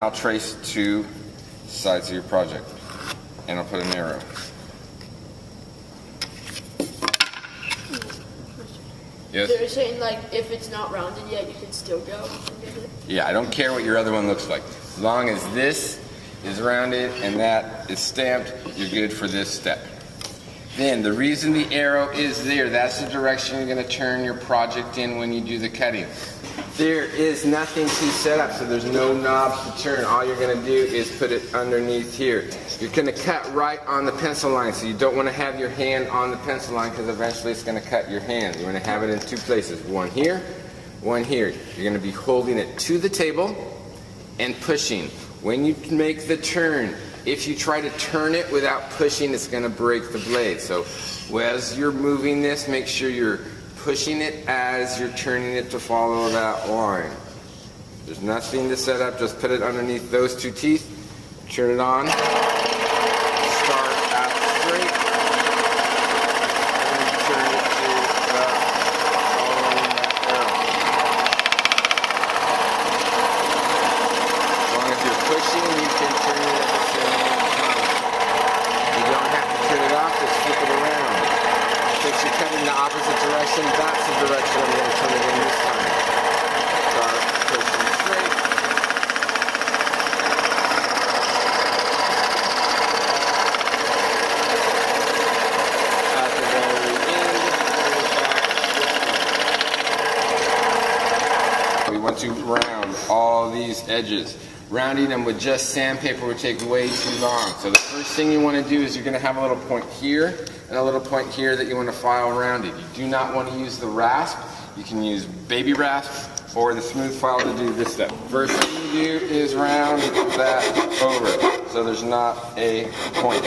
I'll trace two sides of your project, and I'll put an arrow. Yes? They're saying, like, if it's not rounded yet, you can still go and get it? Yeah, I don't care what your other one looks like. As long as this is rounded and that is stamped, you're good for this step. Then, the reason the arrow is there, that's the direction you're going to turn your project in when you do the cutting. There is nothing to set up, so there's no knobs to turn. All you're going to do is put it underneath here. You're going to cut right on the pencil line, so you don't want to have your hand on the pencil line because eventually it's going to cut your hand. You want to have it in two places, one here, one here. You're going to be holding it to the table and pushing. When you make the turn, if you try to turn it without pushing, it's going to break the blade. So as you're moving this, make sure you're pushing it as you're turning it to follow that line. There's nothing to set up, just put it underneath those two teeth, turn it on, start out straight, and then turn it to following that arrow. As long as you're pushing, you can turn it at the same time. You don't have to turn it off, just flip it around. Since you're cutting the opposite direction, that's the direction I'm going to turn it in this time. Start pushing straight. At the very end, push back. We want to round all these edges. Rounding them with just sandpaper would take way too long. So the first thing you want to do is you're going to have a little point here and a little point here that you want to file around it. You do not want to use the rasp. You can use baby rasp or the smooth file to do this step. First thing you do is round that over so there's not a point.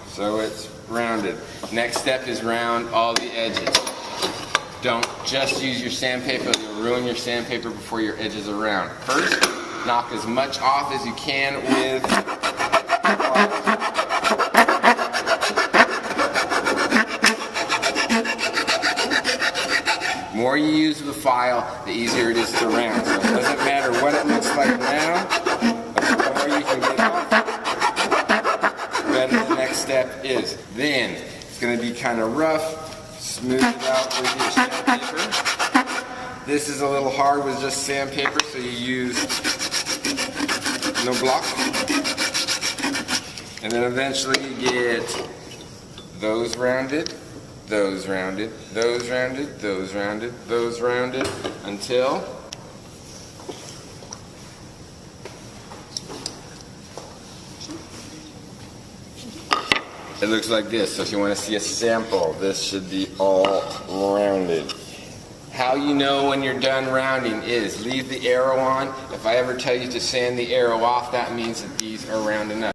So it's rounded. Next step is round all the edges. Don't just use your sandpaper, you'll ruin your sandpaper before your edges are round. First, knock as much off as you can with the more you use the file, the easier it is to round. So it doesn't matter what it looks like now, but the more you can get off, the better the next step is. Then, it's going to be kind of rough. Smooth it out with your sandpaper. This is a little hard with just sandpaper, so you use no block. And then eventually you get those rounded, those rounded, those rounded, those rounded, those rounded, until it looks like this. So if you want to see a sample, this should be all rounded. How you know when you're done rounding is leave the arrow on. If I ever tell you to sand the arrow off, that means that these are round enough.